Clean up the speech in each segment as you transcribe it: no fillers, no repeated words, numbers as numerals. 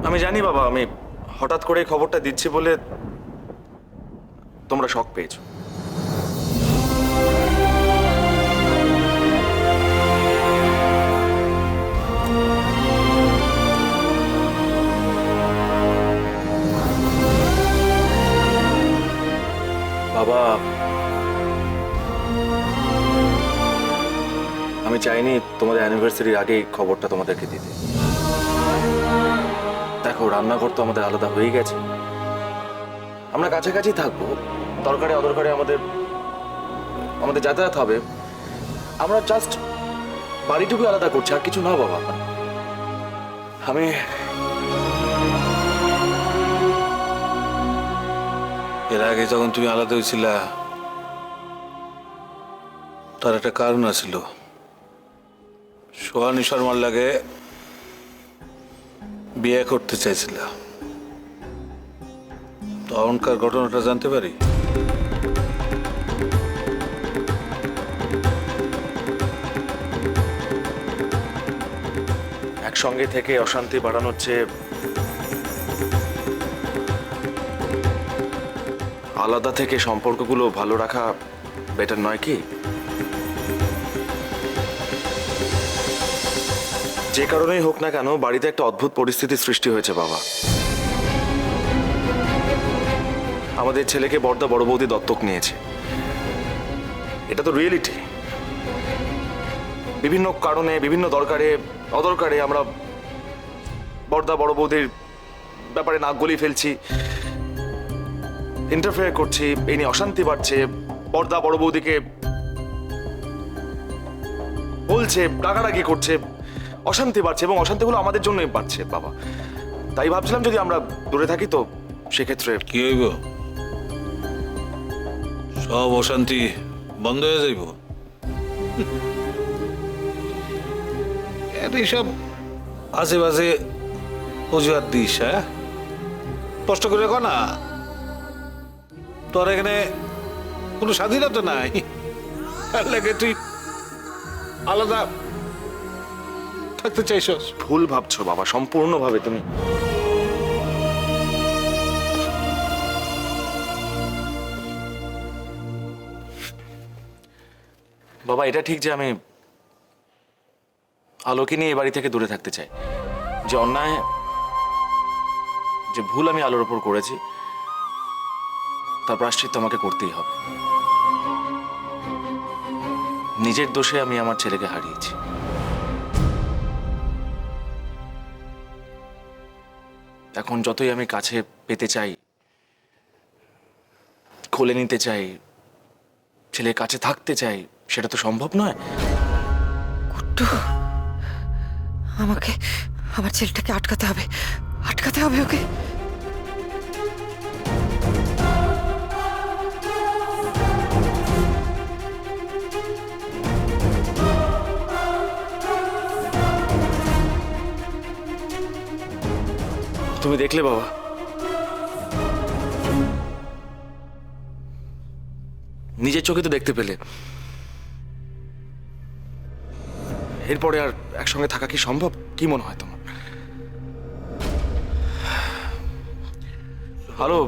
আমি জানি বাবা, আমি হঠাৎ করে খবরটা দিচ্ছি বলে তোমরা শক পেয়েছো। বাবা, আমি চাইনি তোমাদের অ্যানিভার্সারির আগেই খবরটা তোমাদেরকে দিতে। দেখো, রান্নাঘর তো আমাদের আলাদা হয়ে গেছে, আমরা কাছাকাছি থাকবো, দরকারে অদরকারে আমাদের আমাদের যাতায়াত হবে, আমরা জাস্ট বাড়িটুকু আলাদা করছি, আর কিছু না বাবা। আমি এর আগে যখন তুমি আলাদা হয়েছিলা তার একটা কারণ আছিল। সোহানী শর্মার লাগে বিয়ে করতে চাইছিল, তখনকার ঘটনাটা জানতে পারি? একসঙ্গে থেকে অশান্তি বাড়ানোর চেয়ে আলাদা থেকে সম্পর্কগুলো ভালো রাখা বেটার নয় কি? যে কারণেই হোক না কেন, বাড়িতে একটা অদ্ভুত পরিস্থিতির সৃষ্টি হয়েছে বাবা। আমাদের ছেলেকে বড়দা বড় বৌদি দত্তক নিয়েছে, এটা তো রিয়েলিটি। বিভিন্ন কারণে, বিভিন্ন দরকারে অদরকারে আমরা বড়দা বড় বৌদির ব্যাপারে নাক গলিয়ে ফেলছি, ইন্টারফেয়ার করছি, এই নিয়ে অশান্তি বাড়ছে, বড়দা বড় বৌদিকে বলছে, রাগারাগি করছে, অশান্তি বাড়ছে, এবং অশান্তিগুলো আমাদের জন্যই বাড়ছে বাবা। তাই ভাবছিলাম যদি আমরা দূরে থাকি তো সেক্ষেত্রে কি হইব? সব অশান্তি বন্ধ হয়ে যাইব? এইসব আজে বাজে অজুহাত দিস, হ্যাঁ? কষ্ট করে কো না, তোর এখানে কোনো স্বাধীনতা নাই, তার লাগে তুই আলাদা থাকতে চাইছস। ভুল ভাবছো বাবা, সম্পূর্ণভাবে তুমি। বাবা, এটা ঠিক যে আমি আলোকে নিয়ে এই বাড়ি থেকে দূরে থাকতে চাই। যে অন্যায়, যে ভুল আমি আলোর ওপর করেছি তার প্রায়শ্চিত্ত আমাকে করতেই হবে। নিজের দোষে আমি আমার ছেলেকে হারিয়েছি। এখন যতই আমি কাছে পেতে চাই, কোলে নিতে চাই, ছেলের কাছে থাকতে চাই, সেটা তো সম্ভব নয়। গুড্ডু, আমাকে আমার ছেলেটাকে আটকাতে হবে, আটকাতে হবে ওকে। তুমি দেখলে বাবা, নিজের চোখে তো দেখতে পেলে, এরপরে আর একসঙ্গে থাকা কি সম্ভব? কি মনে হয় তোমার? হ্যালো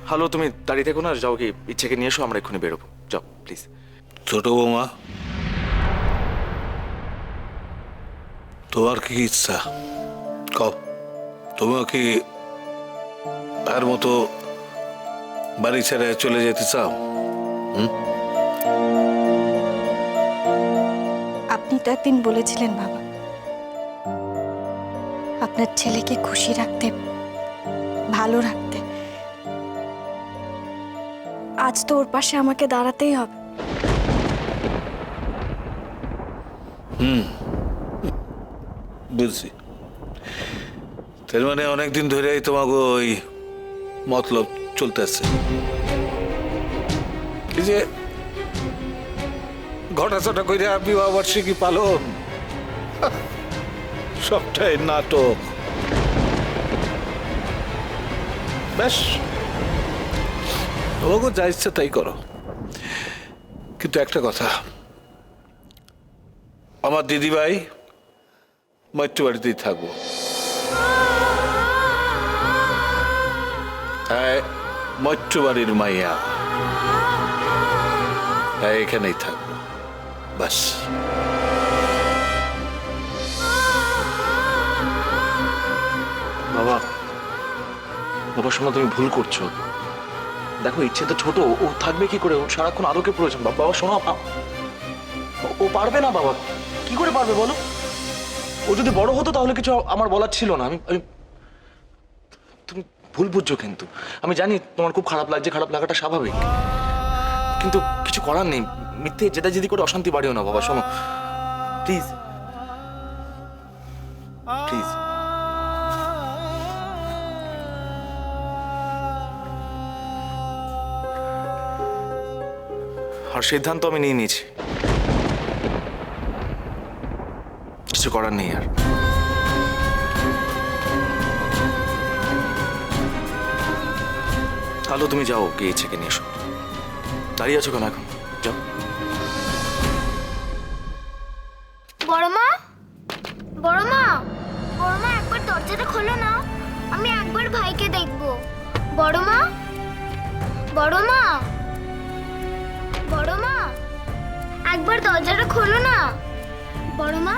হ্যালো, তুমি দাঁড়িয়ে থেকো না, যাও, কি ইচ্ছেকে নিয়ে এসো, আমরা এক্ষুনি বেরোবো, যাও প্লিজ। ছোট বৌমা, তোমার কি ইচ্ছা কও? তুমিও কি তার মতো বাড়ি ছেড়ে চলে যেতে চাও? আপনি তো একদিন বলেছিলেন বাবা, আপনার ছেলেকে খুশি রাখতে, ভালো রাখতে। আজ তো ওর পাশে আমাকে দাঁড়াতেই হবে। বুঝছি, তার মানে অনেকদিন ধরেই তোমাকে ওই মতলব চলতেছে। এই যে ঘটাচটা কইরা বিবাহ বার্ষিকী পালন, সবটাই নাটক। বেশ, তোমাকে যা ইচ্ছে তাই করো, কিন্তু একটা কথা, আমার দিদিভাই মৈত্রী বাড়িতেই থাকবো। মৈত্র বাড়ির মাইয়া এখানেই থাকবো বাস। বাবা, বাবা শোনো, তুমি ভুল করছো। দেখো, ইচ্ছে তো ছোট, ও থাকবে কি করে? ও সারাক্ষণ আলোকে প্রয়োজন। বাবা শোনো, ও পারবে না বাবা। কি করে পারবে বলো? ও যদি বড় হতো তাহলে কিছু আমার বলার ছিল না। আমি তুমি ভুল বুঝছো কিন্তু। আমি জানি তোমার খুব খারাপ লাগছে, খারাপ লাগাটা স্বাভাবিক, কিন্তু কিছু করার নেই। মিথ্যে জেদাজেদি করে অশান্তি বাড়িও না বাবা। শোনো প্লিজ, প্লিজ। আর সিদ্ধান্ত আমি নিয়ে নিয়েছি, কিছু করার নেই আর। তাহলে তুমি যাও, গিয়ে ইচ্ছেকে নিয়ে এসো। দাঁড়িয়ে আছো কেন এখন? যাও। বড় মা, বড় মা, বড় মা, একবার দরজাটা খোলো না, আমি একবার ভাইকে দেখবো। বড় মা, বড় মা, বড় মা, একবার দরজাটা খোলো না। বড় মা,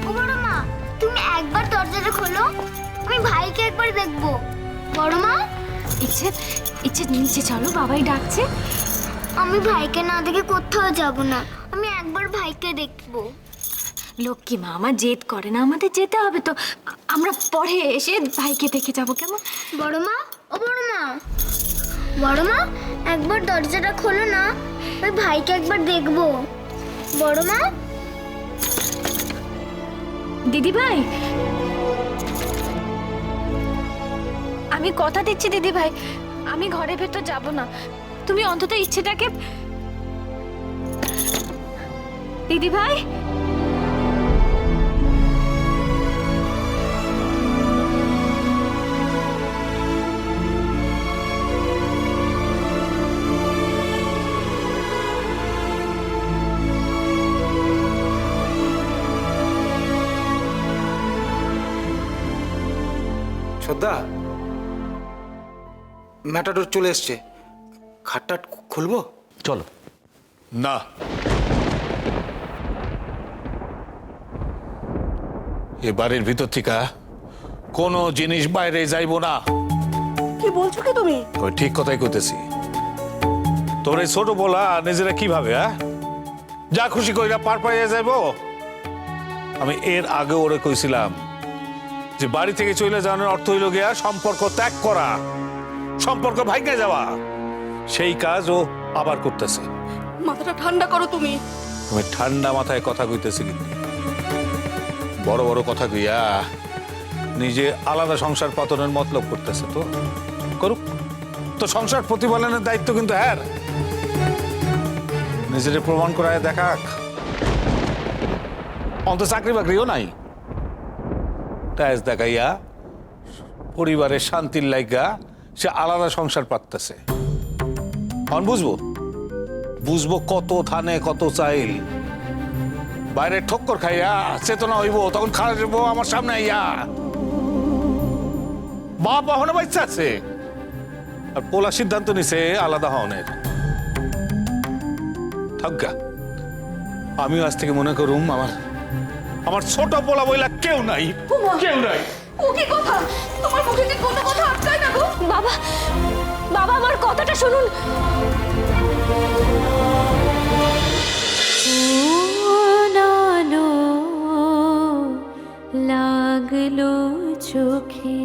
ও বড় মা, তুমি একবার দরজাটা খোলো, আমি ভাইকে একবার দেখবো। বড় মা, ইচ্ছে ইচ্ছে নিচে চলো, বাবাই ডাকছে। আমি ভাইকে না দেখে কোথাও যাব না, আমি একবার ভাইকে দেখবো। লক্ষ্মী মা আমার জেদ করে না, আমাদের যেতে হবে তো। আমরা পরে এসে ভাইকে দেখে যাবো, কেমন? বড় মা, ও বড় মা, বড় মা, একবার দরজাটা খোলো না, ওই ভাইকে একবার দেখবো। বড় মা, দিদি ভাই, আমি কথা দিচ্ছি দিদি ভাই, আমি ঘরের ভেতর যাব না। তুমি অন্তত ইচ্ছেটাকে। দিদি ভাই, শ্রদ্ধা, ম্যাটাডোর চলে এসছে, খাটটা খুলবো? চলো। না, এ বাড়ির ভিতর থেকে কোনো জিনিস বাইরে যাইব না। কি বলছো কি তুমি? ওই ঠিক কথাই কইতেছি। তোর এই ছোট বলা নিজেরা কিভাবে, যা খুশি কইরা পার পাইয়া যাইব। আমি এর আগে ওরে কইছিলাম যে বাড়ি থেকে চলে যাওয়ার অর্থ হইল গিয়া সম্পর্ক ত্যাগ করা, সম্পর্ক ভাঙে যাওয়া। সেই কাজ ও আবার করতেছে। মাথাটা ঠান্ডা করো তুমি। আমি ঠান্ডা মাথায় কথা কইতেছি, কিন্তু বড় বড় কথা কইয়া নিজে আলাদা সংসার পাতনের মতলব করতেছে। তো করুক, তো সংসার প্রতিপালনের দায়িত্ব কিন্তু হ্যাঁ, নিজের প্রমাণ করায় দেখাক। অন্ত চাকরি বাকরিও নাই, টাইজ দেখাইয়া পরিবারের শান্তির লাইগা সে আলাদা সংসার পাততেছে। এখন বুঝবো, বুঝবো কত ধানে কত চাইল। বাইরে ঠক্কর খাইয়া চেতনা হইব, তখন খারাপ আমার সামনে আইয়া। বাপ এখনো বাচ্চা আছে, আর পোলা সিদ্ধান্ত নিছে আলাদা হওয়ার। থাকা আমিও আজ থেকে মনে করুম আমার ছোট পোলা বইলা কেউ নাই, কেউ নাই। ও কি কথা? তোমার মুখে কি কোনো কথা আটকায় না গো? বাবা, বাবা আমার কথাটা শুনুন। লাগলো চোখে